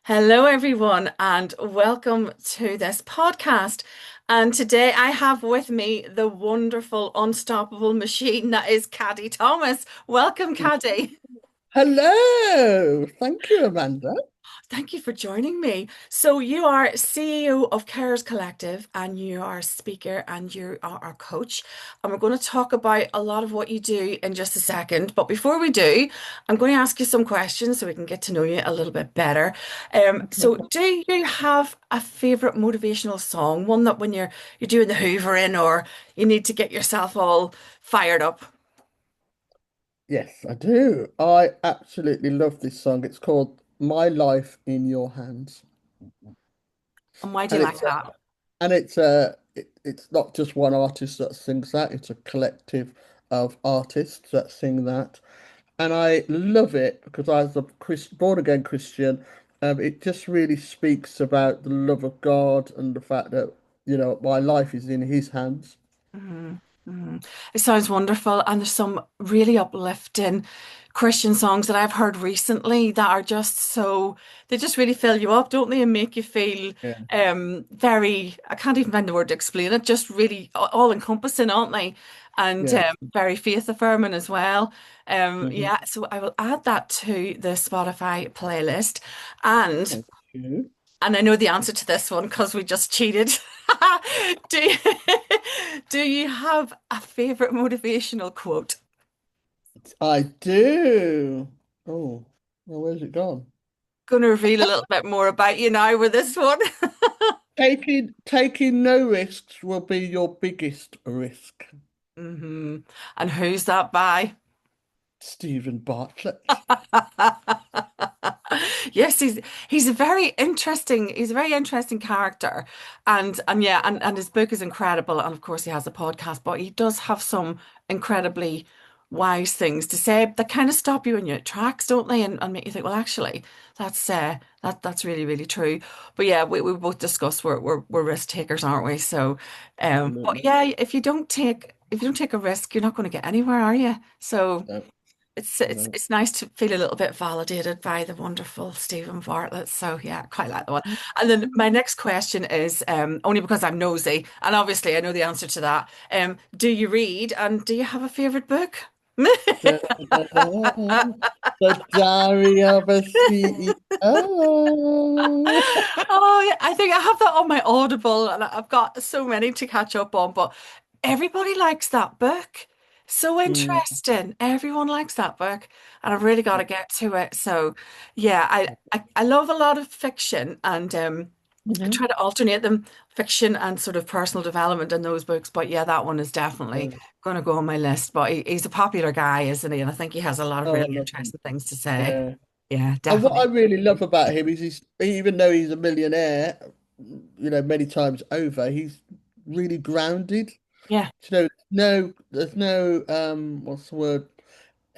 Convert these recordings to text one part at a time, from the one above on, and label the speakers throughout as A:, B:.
A: Hello, everyone, and welcome to this podcast. And today I have with me the wonderful, unstoppable machine that is Kaddy Thomas. Welcome, Kaddy.
B: Hello. Thank you, Amanda.
A: Thank you for joining me. So, you are CEO of Carers Collective, and you are a speaker and you are our coach. And we're going to talk about a lot of what you do in just a second. But before we do, I'm going to ask you some questions so we can get to know you a little bit better. So, do you have a favorite motivational song? One that when you're doing the hoovering or you need to get yourself all fired up?
B: Yes, I do. I absolutely love this song. It's called My Life in Your Hands.
A: And why do you
B: And
A: like
B: it's
A: that?
B: it's not just one artist that sings that, it's a collective of artists that sing that. And I love it because as a born again Christian, it just really speaks about the love of God and the fact that, my life is in his hands.
A: Mhm, mhm. It sounds wonderful, and there's some really uplifting Christian songs that I've heard recently that are just so they just really fill you up, don't they, and make you feel
B: Yeah.
A: very I can't even find the word to explain it, just really all encompassing, aren't they? And
B: Yes.
A: very faith affirming as well.
B: Mhm.
A: Yeah, so I will add that to the Spotify playlist. And
B: Thank you.
A: and I know the answer to this one because we just cheated. Do you, do you have a favorite motivational quote?
B: I do. Oh, well, where's it gone?
A: Going to reveal a little bit more about you now with this one.
B: Taking no risks will be your biggest risk.
A: And who's that by?
B: Stephen Bartlett.
A: Yes, he's a very interesting character. And yeah, and his book is incredible. And of course he has a podcast, but he does have some incredibly wise things to say that kind of stop you in your tracks, don't they? And make you think, well, actually, that's really, really true. But yeah, we both discussed we're risk takers, aren't we? So but
B: Absolutely.
A: yeah, if you don't take a risk, you're not going to get anywhere, are you? So
B: No,
A: it's
B: no.
A: it's nice to feel a little bit validated by the wonderful Stephen Bartlett. So yeah, quite like that one. And then my next question is only because I'm nosy, and obviously I know the answer to that. Do you read and do you have a favorite book?
B: Da, da, da. The Diary of a CEO.
A: Oh, yeah, I think I have that on my Audible, and I've got so many to catch up on. But everybody likes that book. So
B: Mm,
A: interesting. Everyone likes that book, and I've really got to get to it. So, yeah, I love a lot of fiction, and I
B: mhm.
A: try to alternate them, fiction and sort of personal development in those books. But yeah, that one is definitely going to go on my list. But he's a popular guy, isn't he? And I think he has a lot of
B: Oh,
A: really
B: I love him.
A: interesting things to say.
B: Yeah.
A: Yeah,
B: And what
A: definitely.
B: I really love about him is even though he's a millionaire, many times over, he's really grounded.
A: Yeah.
B: There's no, what's the word?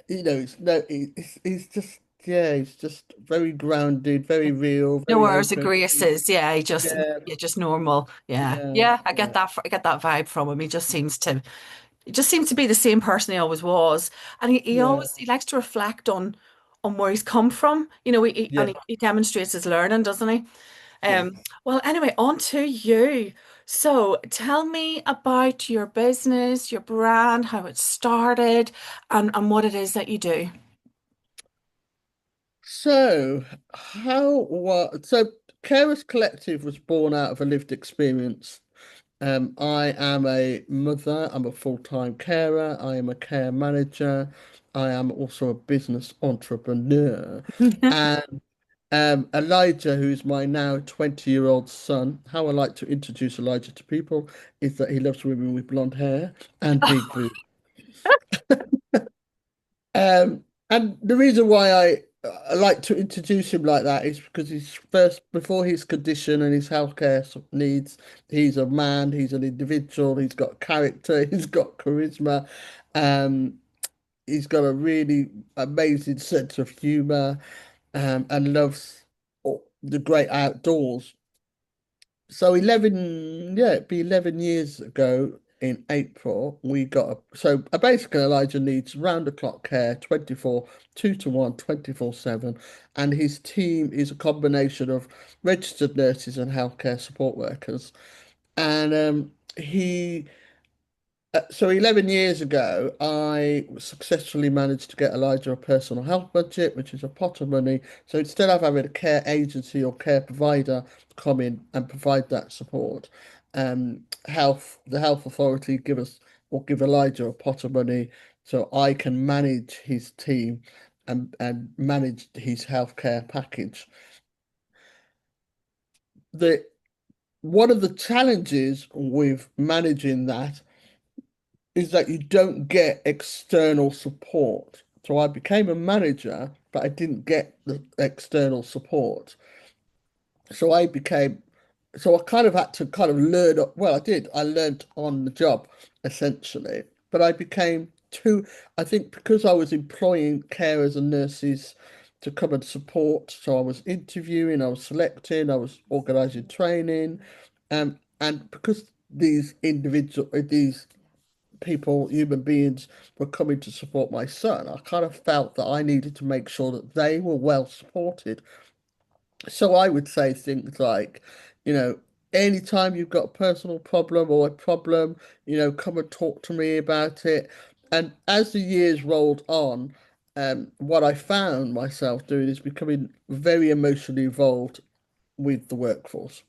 B: It's no, it's just, yeah, he's just very grounded, very real,
A: No
B: very
A: airs or
B: open.
A: graces. Yeah, he just
B: Yeah,
A: yeah, just normal. Yeah.
B: yeah,
A: Yeah, I get
B: yeah,
A: that I get that vibe from him. He just seems to be the same person he always was. And
B: yeah,
A: he likes to reflect on where he's come from. And
B: yeah.
A: he demonstrates his learning, doesn't he?
B: Yes.
A: Well, anyway, on to you. So tell me about your business, your brand, how it started, and what it is that you do.
B: So, so Carers Collective was born out of a lived experience. I am a mother, I'm a full-time carer, I am a care manager, I am also a business entrepreneur. And Elijah, who's my now 20-year-old son, how I like to introduce Elijah to people is that he loves women with blonde hair and big boobs. And the reason why I like to introduce him like that is because before his condition and his healthcare needs, he's a man, he's an individual, he's got character, he's got charisma, um, he's got a really amazing sense of humor, and loves the great outdoors. So 11, yeah, it'd be 11 years ago. in April, we got a basic Elijah needs round the clock care, 24, 2 to 1, 24/7. And his team is a combination of registered nurses and healthcare support workers. And so 11 years ago, I successfully managed to get Elijah a personal health budget, which is a pot of money. So instead of having a care agency or care provider come in and provide that support, the health authority give Elijah a pot of money so I can manage his team and manage his healthcare package. The One of the challenges with managing that is that you don't get external support. So I became a manager, but I didn't get the external support. So I became, so I kind of had to kind of learn, well, I did, I learned on the job essentially, but I became too, I think because I was employing carers and nurses to come and support. So I was interviewing, I was selecting, I was organising training, and because these people, human beings, were coming to support my son, I kind of felt that I needed to make sure that they were well supported. So I would say things like, you know, anytime you've got a personal problem or a problem, come and talk to me about it. And as the years rolled on, what I found myself doing is becoming very emotionally involved with the workforce.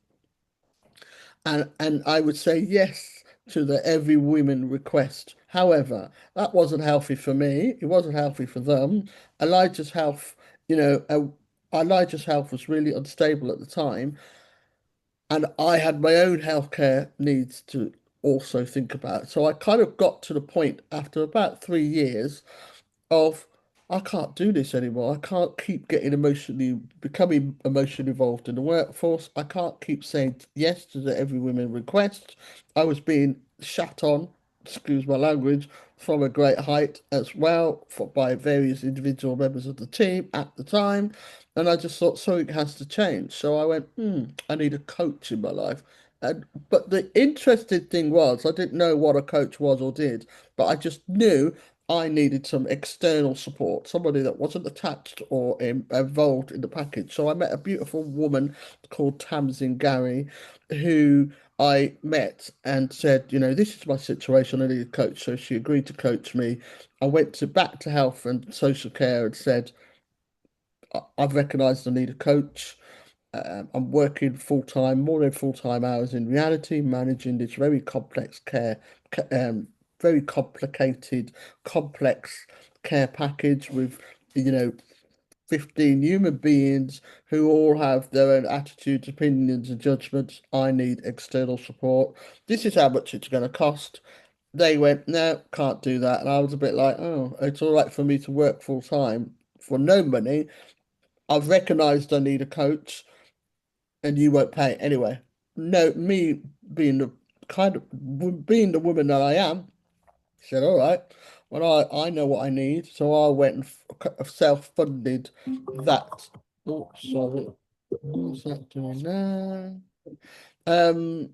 B: And I would say yes to the every women request. However, that wasn't healthy for me. It wasn't healthy for them. Elijah's health, you know, Elijah's health was really unstable at the time, and I had my own healthcare needs to also think about. So I kind of got to the point after about 3 years of I can't do this anymore. I can't keep becoming emotionally involved in the workforce. I can't keep saying yes to the every women request. I was being shat on, excuse my language, from a great height as well by various individual members of the team at the time. And I just thought something has to change. So I went, I need a coach in my life. But the interesting thing was, I didn't know what a coach was or did, but I just knew I needed some external support, somebody that wasn't attached or involved in the package. So I met a beautiful woman called Tamsin Gary, who I met and said, this is my situation. I need a coach. So she agreed to coach me. I went to back to health and social care and said, I've recognised I need a coach. I'm working full time, more than full time hours in reality, managing this very complex very complicated, complex care package with, you know, 15 human beings who all have their own attitudes, opinions, and judgments. I need external support. This is how much it's going to cost. They went, no, can't do that. And I was a bit like, oh, it's all right for me to work full time for no money. I've recognised I need a coach and you won't pay it anyway. No, me being the being the woman that I am, said, all right, well, I know what I need. So I went and self-funded that. Oh, sorry. What's that doing now? Um,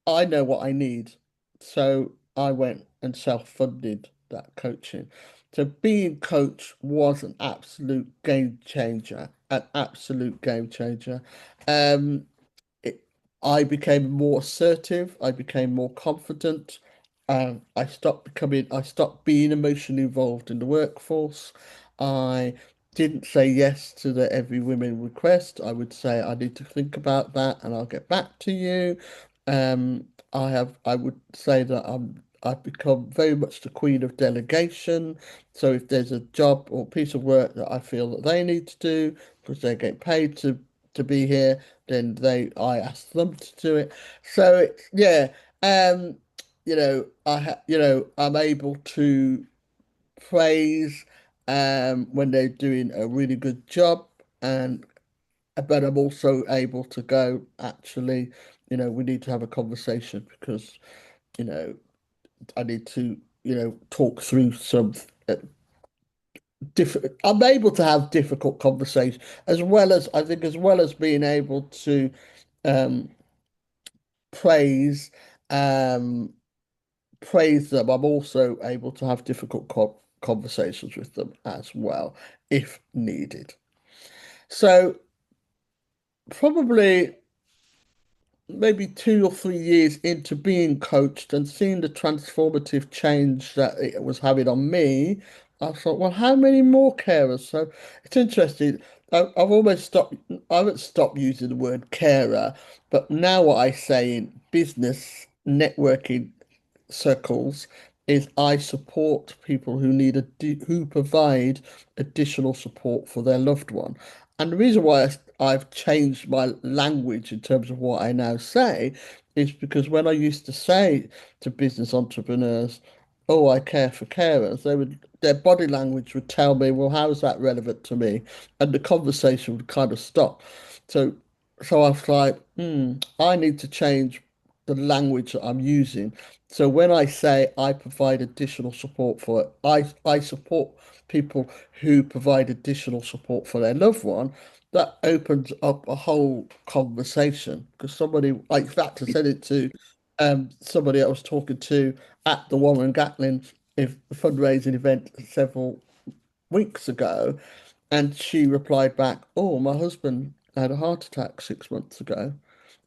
B: I know what I need. So I went and self-funded that coaching. So being coach was an absolute game changer, an absolute game changer. Um, it, I became more assertive. I became more confident. I stopped being emotionally involved in the workforce. I didn't say yes to the every women request. I would say I need to think about that and I'll get back to you. I would say that I've become very much the queen of delegation. So if there's a job or piece of work that I feel that they need to do because they're getting paid to be here, then I ask them to do it. So it's yeah, I'm able to praise when they're doing a really good job, and but I'm also able to go, actually, we need to have a conversation because, you know, I need to, talk through some different. I'm able to have difficult conversations as well as I think, as well as being able to um praise um praise them, I'm also able to have difficult conversations with them as well, if needed. So probably maybe 2 or 3 years into being coached and seeing the transformative change that it was having on me, I thought, well, how many more carers? So it's interesting. I've almost stopped, I haven't stopped using the word carer, but now what I say in business networking circles is I support people who who provide additional support for their loved one. And the reason why I've changed my language in terms of what I now say is because when I used to say to business entrepreneurs, "Oh, I care for carers," their body language would tell me, "Well, how is that relevant to me?" And the conversation would kind of stop. So, so I was like, I need to change the language that I'm using. So when I say I provide additional support for it, I support people who provide additional support for their loved one, that opens up a whole conversation. Because somebody, like, in fact, I said it to somebody I was talking to at the Warren Gatlin fundraising event several weeks ago, and she replied back, "Oh, my husband had a heart attack 6 months ago."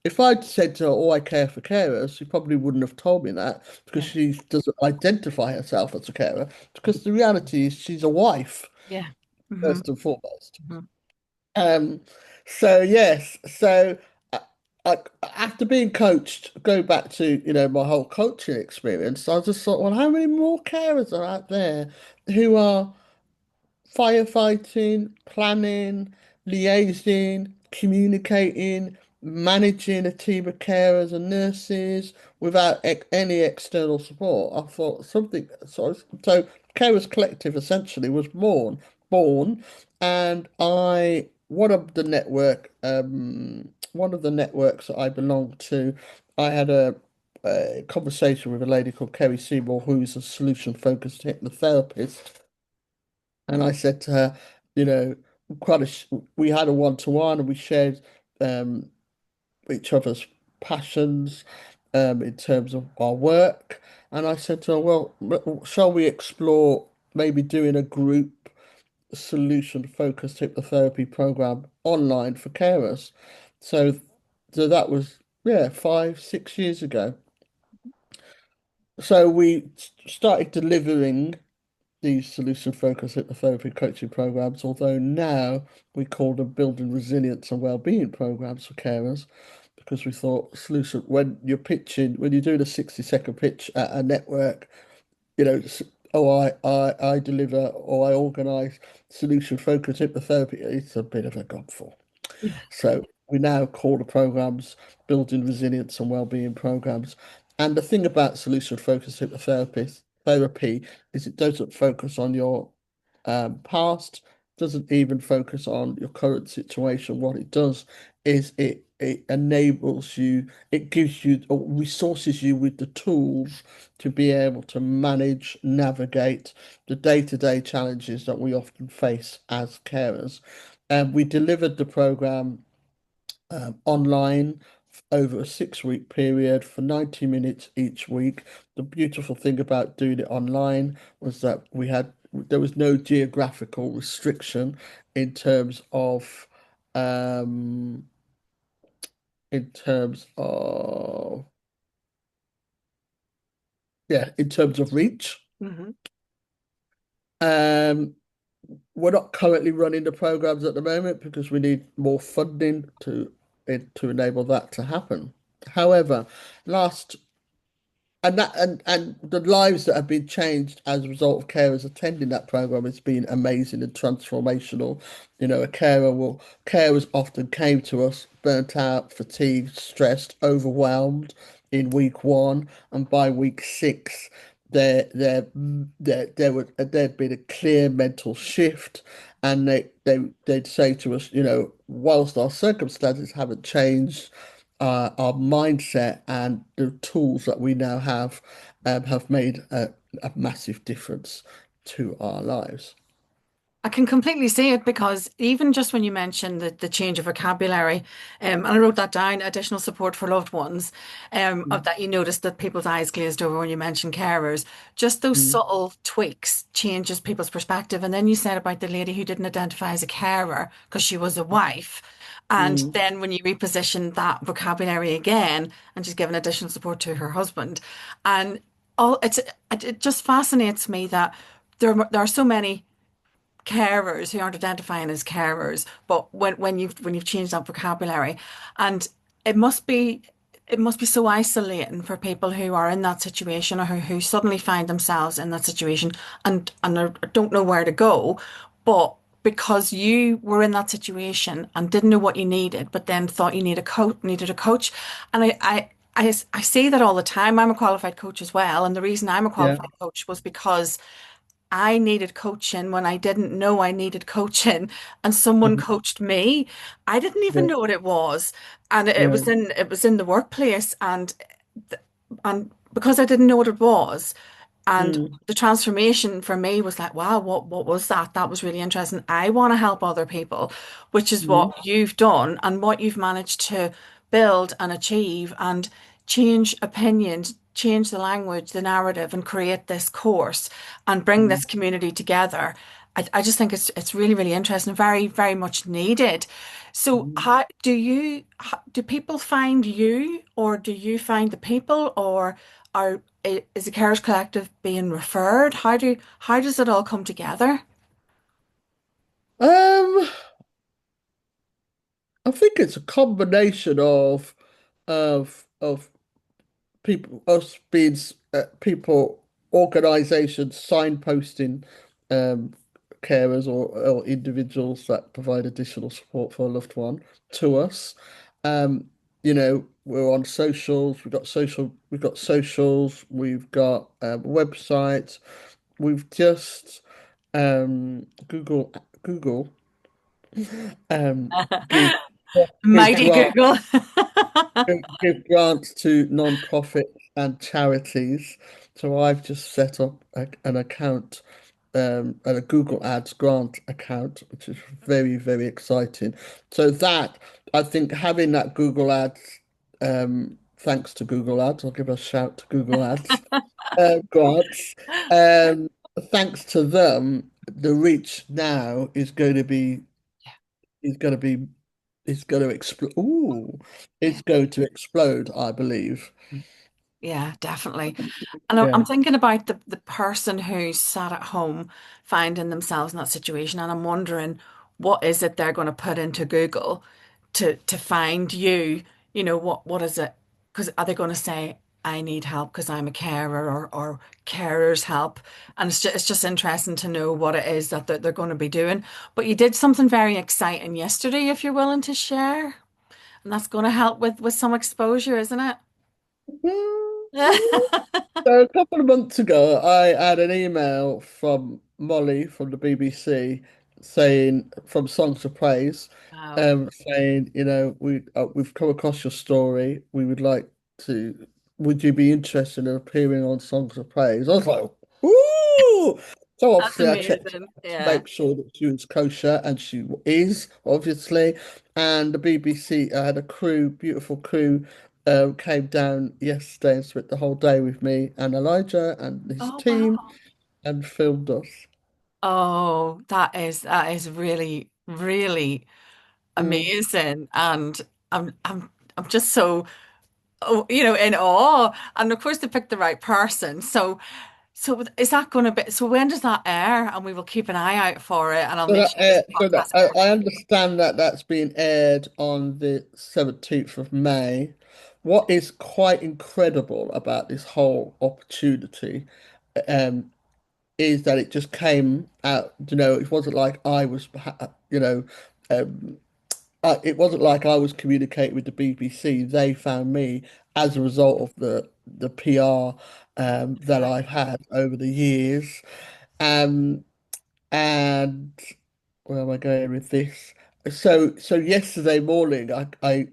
B: If I'd said to her, "Oh, I care for carers," she probably wouldn't have told me that because
A: Yeah.
B: she doesn't identify herself as a carer. Because the reality is she's a wife,
A: Yeah. Hmm.
B: first and foremost.
A: Hmm.
B: Um, so yes, so I, after being coached, go back to, my whole coaching experience, I just thought, well, how many more carers are out there who are firefighting, planning, liaising, communicating, managing a team of carers and nurses without any external support? I thought something so Carers Collective essentially was born, and I one of the networks that I belong to, I had a conversation with a lady called Kerry Seymour, who's a solution focused hypnotherapist. And I said to her, you know, we had a one-to-one and we shared um, each other's passions in terms of our work. And I said to her, well, shall we explore maybe doing a group solution-focused hypnotherapy program online for carers? So, so that was, yeah, 5, 6 years ago. So we started delivering these solution focused hypnotherapy coaching programs, although now we call them building resilience and well-being programs for carers, because we thought solution when you're doing a 60-second pitch at a network, oh, I deliver or I organize solution focused hypnotherapy, it's a bit of a gobful.
A: Yeah.
B: So we now call the programs building resilience and well-being programs. And the thing about solution-focused therapy is it doesn't focus on your past, doesn't even focus on your current situation. What it does is it enables you, it gives you or resources you with the tools to be able to manage, navigate the day-to-day challenges that we often face as carers. And we delivered the program online over a 6 week period for 90 minutes each week. The beautiful thing about doing it online was that there was no geographical restriction in terms of um in terms of in terms of reach.
A: Hmm.
B: Um we're not currently running the programs at the moment because we need more funding to enable that to happen. However, last and the lives that have been changed as a result of carers attending that program has been amazing and transformational. Carers often came to us burnt out, fatigued, stressed, overwhelmed in week one, and by week six, there'd been a clear mental shift, and they'd say to us, whilst our circumstances haven't changed, our mindset and the tools that we now have made a massive difference to our lives.
A: I can completely see it because even just when you mentioned the change of vocabulary, and I wrote that down, additional support for loved ones, of that you noticed that people's eyes glazed over when you mentioned carers, just those
B: Mm,
A: subtle tweaks changes people's perspective. And then you said about the lady who didn't identify as a carer because she was a wife. And
B: mm,
A: then when you reposition that vocabulary again, and she's given additional support to her husband, and all it just fascinates me that there are so many carers who aren't identifying as carers, but when you've changed that vocabulary, and it must be it must be so isolating for people who are in that situation or who suddenly find themselves in that situation and don't know where to go, but because you were in that situation and didn't know what you needed, but then thought you needed a coach, and I say that all the time. I'm a qualified coach as well, and the reason I'm a
B: yeah.
A: qualified coach was because I needed coaching when I didn't know I needed coaching, and someone
B: Mhm.
A: coached me. I didn't even
B: Yeah.
A: know what it was, and
B: Yeah.
A: it was in the workplace, and because I didn't know what it was, and
B: Mm,
A: the transformation for me was like, wow, what was that? That was really interesting. I want to help other people, which is
B: mm,
A: what you've done and what you've managed to build and achieve and change opinions, change the language, the narrative, and create this course and bring
B: mm,
A: this community together. I just think it's really, really interesting, very, very much needed. So,
B: mm.
A: do people find you, or do you find the people, or is the Carers Collective being referred? How does it all come together?
B: Um, I think it's a combination of people, us being people, organisations signposting um, carers or individuals that provide additional support for a loved one to us. Um, we're on socials. We've got socials. We've got websites. We've just Google um, give give
A: Mighty
B: grant
A: Google.
B: give grants to non-profit and charities. So I've just set up an account, and a Google Ads grant account, which is very, very exciting. So that I think having that Google Ads, thanks to Google Ads, I'll give a shout to Google Ads, grants. Um, Thanks to them, the reach now is going to be is going to explode. Ooh,
A: Yeah,
B: it's going to explode, I believe.
A: yeah, definitely. And I'm
B: Yeah.
A: thinking about the person who's sat at home finding themselves in that situation, and I'm wondering what is it they're going to put into Google to find you? You know, what is it? Because are they going to say, I need help because I'm a carer, or carers help? And it's just interesting to know what it is that they're going to be doing. But you did something very exciting yesterday, if you're willing to share, and that's going to help with some exposure, isn't it?
B: So a couple of months ago, I had an email from Molly from the BBC saying, from Songs of Praise,
A: Wow.
B: saying, we've come across your story. We would like to, would you be interested in appearing on Songs of Praise? I was like, ooh! So
A: That's
B: obviously I checked
A: amazing.
B: to
A: Yeah.
B: make sure that she was kosher, and she is, obviously. And the BBC, I had a crew, beautiful crew, came down yesterday and spent the whole day with me and Elijah and his
A: Oh,
B: team
A: wow.
B: and filmed us.
A: Oh, that is really, really
B: Mm.
A: amazing. And I'm just so, oh, in awe. And of course they picked the right person. So is that going to be, so when does that air? And we will keep an eye out for it, and I'll make sure this podcast
B: I
A: comes.
B: understand that that's being aired on the 17th of May. What is quite incredible about this whole opportunity um, is that it just came out, it wasn't like I was, um, it wasn't like I was communicating with the BBC. They found me as a result of the PR that
A: Yeah.
B: I've had over the years. Um, and where am I going with this? So yesterday morning, I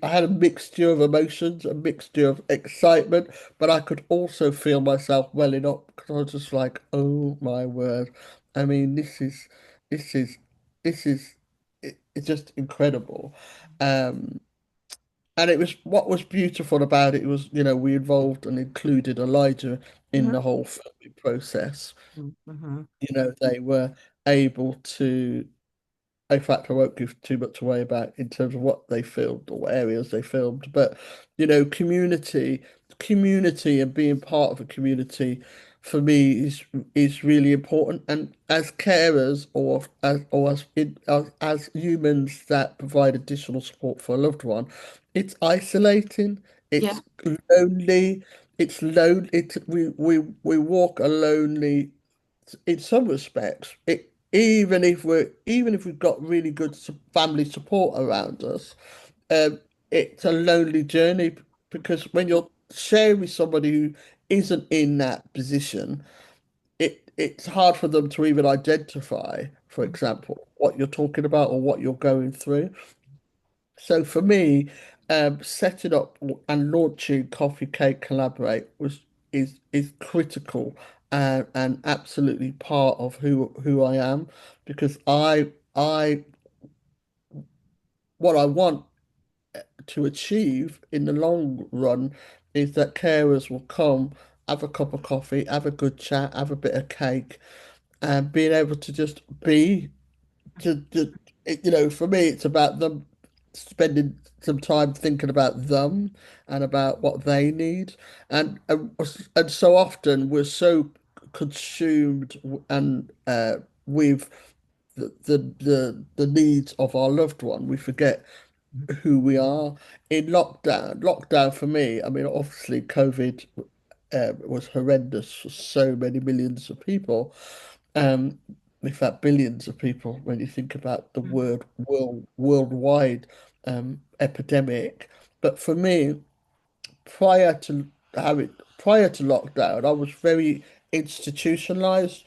B: had a mixture of emotions, a mixture of excitement, but I could also feel myself welling up because I was just like, oh my word. I mean, this is this is this is it's just incredible. Um, and it was what was beautiful about it was, we involved and included Elijah in
A: Hmm.
B: the whole filming process.
A: Hmm.
B: They were able to. In fact, I won't give too much away about in terms of what they filmed or what areas they filmed, but community and being part of a community for me is really important. And as carers or as humans that provide additional support for a loved one, it's isolating,
A: Yeah.
B: it's lonely, it's lonely. We walk a lonely in some respects, even if we've got really good family support around us, um, it's a lonely journey because when you're sharing with somebody who isn't in that position, it's hard for them to even identify, for example, what you're talking about or what you're going through. So for me, setting up and launching Coffee Cake Collaborate is critical and absolutely part of who I am because I what I want to achieve in the long run is that carers will come, have a cup of coffee, have a good chat, have a bit of cake, and being able to just be for me, it's about them spending some time thinking about them and about what they need. And so often we're so consumed and with the needs of our loved one, we forget who we are in lockdown. Lockdown for me, I mean, obviously COVID was horrendous for so many millions of people. Um, in fact, billions of people when you think about the worldwide epidemic. But for me, prior to lockdown, I was very institutionalized.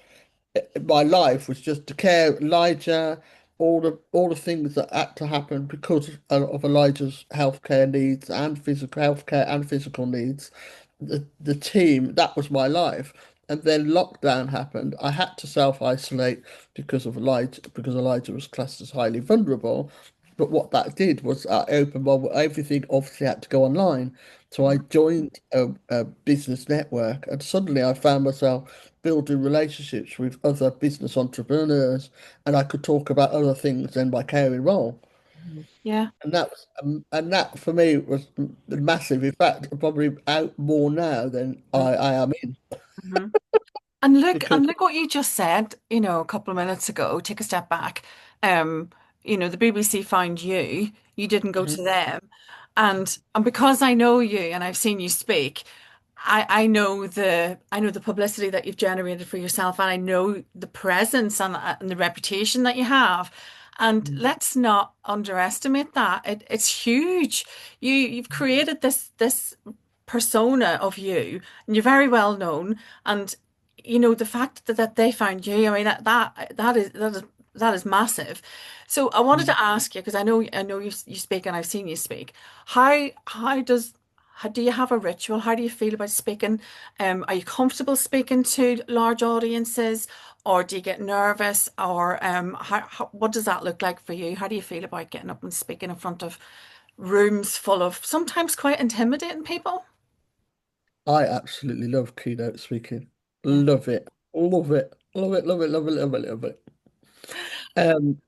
B: My life was just to care Elijah, all the things that had to happen because of Elijah's healthcare needs and physical healthcare and physical needs. The team, that was my life. And then lockdown happened. I had to self-isolate because Elijah was classed as highly vulnerable. But what that did was opened everything obviously had to go online. So I joined a business network, and suddenly I found myself building relationships with other business entrepreneurs, and I could talk about other things than my caring role.
A: Yeah.
B: And that for me was massive. In fact, I'm probably out more now than I am in
A: Mm-hmm. And look,
B: because
A: and look what you just said, a couple of minutes ago. Take a step back. Um, the BBC found you. You didn't go to
B: Mhm.
A: them. And because I know you and I've seen you speak, I know the publicity that you've generated for yourself, and I know the presence and the reputation that you have. And let's not underestimate that. It's huge. You've created this persona of you, and you're very well known. And the fact that they found you, I mean that is massive. So I wanted to ask you, because I know you speak and I've seen you speak. How do you have a ritual? How do you feel about speaking? Are you comfortable speaking to large audiences, or do you get nervous, or what does that look like for you? How do you feel about getting up and speaking in front of rooms full of sometimes quite intimidating people?
B: I absolutely love keynote speaking.
A: Yeah.
B: Love it. Love it. Love it. Love it. Love it. Love it. Love it. And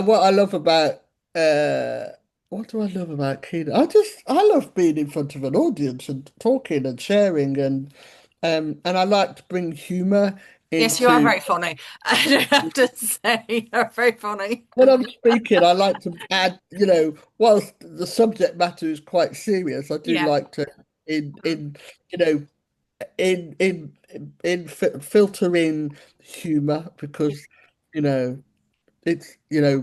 B: what I love about uh what do I love about keynote? I love being in front of an audience and talking and sharing and I like to bring humor
A: Yes, you are
B: into
A: very funny. I do have to say, you're very funny.
B: when I'm speaking. I like to add, whilst the subject matter is quite serious, I do
A: Yeah.
B: like to
A: Mhm.
B: you know, filter in humor
A: Yeah.
B: because, you know, it's,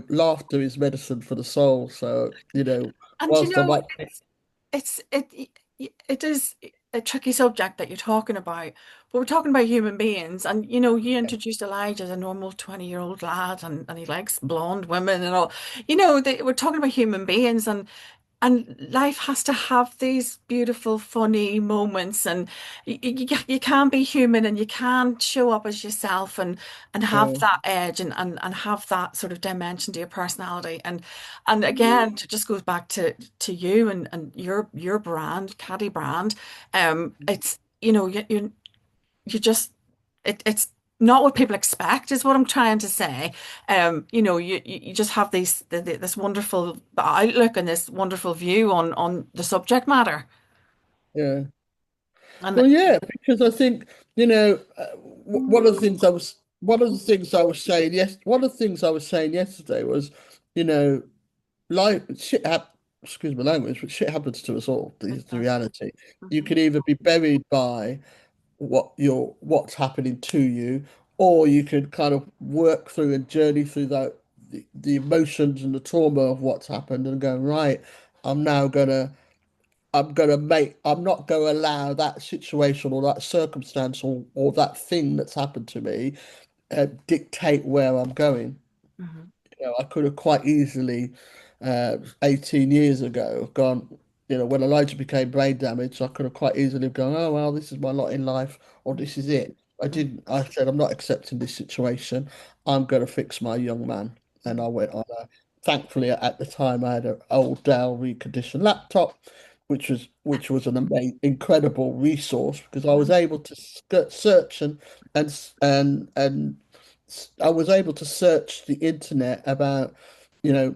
B: laughter is medicine for the soul. So,
A: And
B: whilst I might,
A: it's it is a tricky subject that you're talking about, but we're talking about human beings. And you introduced Elijah as a normal 20-year-old lad, and he likes blonde women and all. We're talking about human beings, and life has to have these beautiful, funny moments, and you can be human, and you can show up as yourself, and have
B: Yeah,
A: that edge, and have that sort of dimension to your personality. And
B: yeah,
A: again, it just goes back to you and your brand, Caddy brand. It's you just it's not what people expect is what I'm trying to say. You just have this wonderful outlook and this wonderful view on the subject matter.
B: yeah.
A: And
B: Well, yeah, because I think, one of the things I was saying, one of the things I was saying yesterday was, you know, life, excuse my language, but shit happens to us all. This
A: it
B: is the
A: does.
B: reality. You
A: Hmm.
B: can either be buried by what's happening to you, or you can kind of work through and journey through the emotions and the trauma of what's happened and go, right, I'm now I'm not gonna allow that situation or that circumstance or that thing that's happened to me dictate where I'm going.
A: Hmm.
B: I could have quite easily, 18 years ago, gone, when Elijah became brain damaged, I could have quite easily gone, oh, well, this is my lot in life, or this is it. I didn't. I said, I'm not accepting this situation. I'm going to fix my young man. And I went on thankfully at the time I had an old Dell reconditioned laptop, which was an amazing, incredible resource because I was able to search and I was able to search the internet about, you know,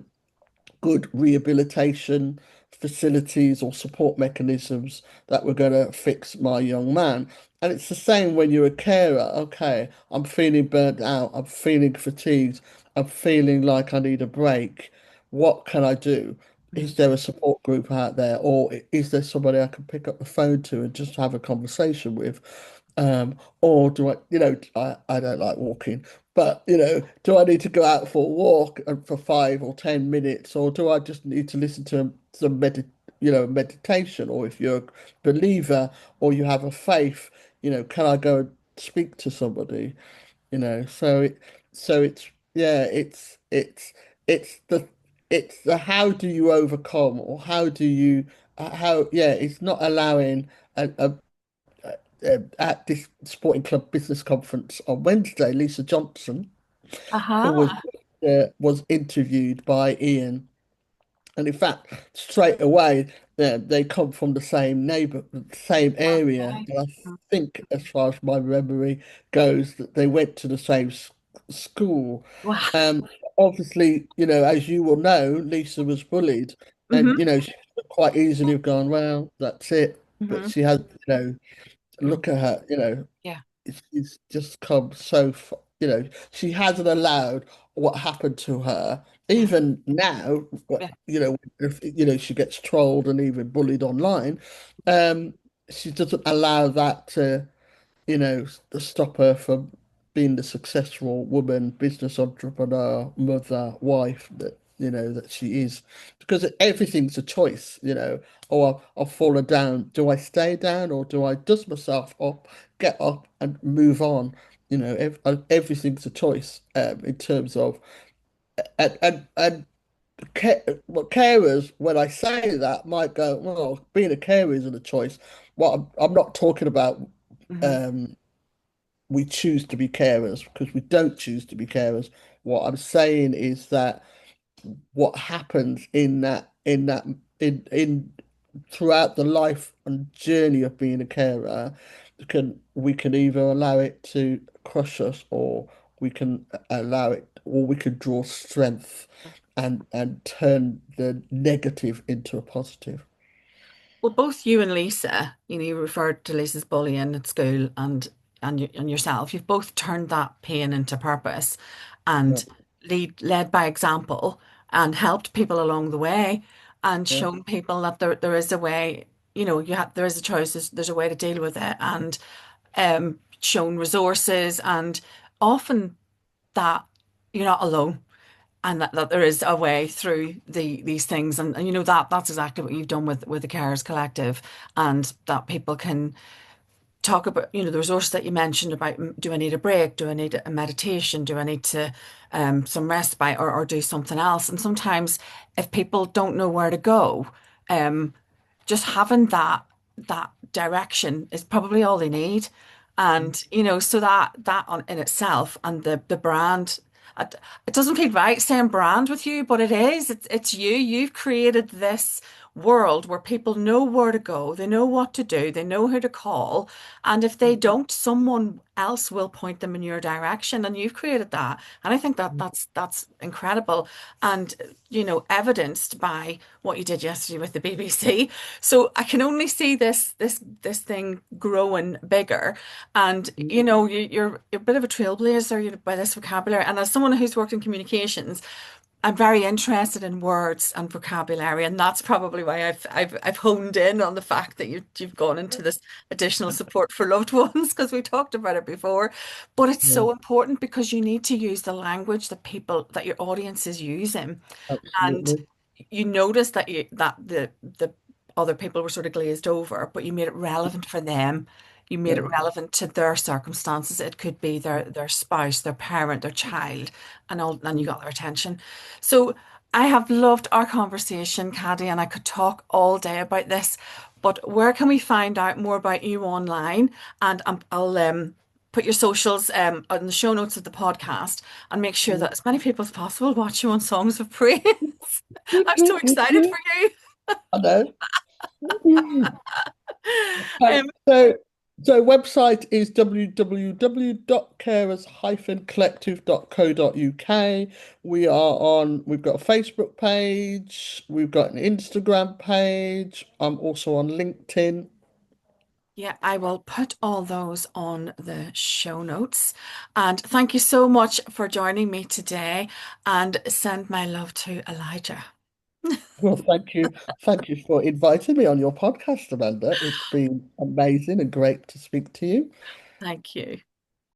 B: good rehabilitation facilities or support mechanisms that were going to fix my young man. And it's the same when you're a carer. Okay, I'm feeling burnt out. I'm feeling fatigued. I'm feeling like I need a break. What can I do? Is there a support group out there, or is there somebody I can pick up the phone to and just have a conversation with? Or do I don't like walking, but do I need to go out for a walk for 5 or 10 minutes, or do I just need to listen to some meditation? Or if you're a believer or you have a faith, can I go and speak to somebody? So it's yeah, it's the how do you overcome, or how do you how yeah, it's not allowing at this sporting club business conference on Wednesday, Lisa Johnson, who
A: Aha.
B: was interviewed by Ian. And in fact, straight away, they come from the same same area.
A: Okay.
B: And I think, as far as my memory goes, that they went to the same school.
A: Wow.
B: Um, Obviously, as you will know, Lisa was bullied, and
A: Hmm.
B: she could quite easily have gone, well, that's it. But
A: Hmm.
B: she had, look at her,
A: Yeah.
B: she's just come she hasn't allowed what happened to her.
A: Yeah.
B: Even now,
A: Yeah.
B: if she gets trolled and even bullied online, um, she doesn't allow that to stop her from being the successful woman, business entrepreneur, mother, wife that she is. Because everything's a choice, or I've fallen down. Do I stay down, or do I dust myself up, get up and move on? Everything's a choice in terms of and well, carers, when I say that, might go, well, being a carer isn't a choice. What I'm not talking about.
A: Hmm.
B: Um, we choose to be carers, because we don't choose to be carers. What I'm saying is that what happens in throughout the life and journey of being a carer, we can either allow it to crush us, or we can allow it, or we can draw strength and turn the negative into a positive.
A: Well, both you and Lisa, you referred to Lisa's bullying at school, and yourself. You've both turned that pain into purpose,
B: Yeah,
A: and led by example, and helped people along the way, and
B: yeah,
A: shown people that there is a way. There is a choice. There's a way to deal with it, and shown resources, and often that you're not alone, and that there is a way through these things, and that's exactly what you've done with the Carers Collective, and that people can talk about the resources that you mentioned about, do I need a break, do I need a meditation, do I need to some respite, or do something else. And sometimes if people don't know where to go, um, just having that direction is probably all they need. And so that on in itself, and the brand, it, it doesn't feel right saying brand with you, but it is. It's you. You've created this world where people know where to go, they know what to do, they know who to call, and if they don't, someone else will point them in your direction, and you've created that. And I think that that's incredible, and evidenced by what you did yesterday with the BBC. So I can only see this thing growing bigger. And you're a bit of a trailblazer, by this vocabulary. And as someone who's worked in communications, I'm very interested in words and vocabulary, and that's probably why I've honed in on the fact that you've gone into this additional support for loved ones, because we talked about it before. But it's
B: Yeah,
A: so important because you need to use the language that your audience is using. And
B: absolutely.
A: you notice that the other people were sort of glazed over, but you made it relevant for them. You made it
B: Yeah.
A: relevant to their circumstances. It could be their spouse, their parent, their child, and you got their attention. So I have loved our conversation, Caddy, and I could talk all day about this. But where can we find out more about you online? And I'll put your socials on the show notes of the podcast, and make sure that as many people as possible watch you on Songs of Praise. I'm so excited for you.
B: I know.
A: Um,
B: So, so website is www.carers-collective.co.uk. We've got a Facebook page, we've got an Instagram page. I'm also on LinkedIn.
A: yeah, I will put all those on the show notes. And thank you so much for joining me today. And send my love to Elijah.
B: Well, thank you. Thank you for inviting me on your podcast, Amanda. It's been amazing and great to speak to you.
A: Thank you.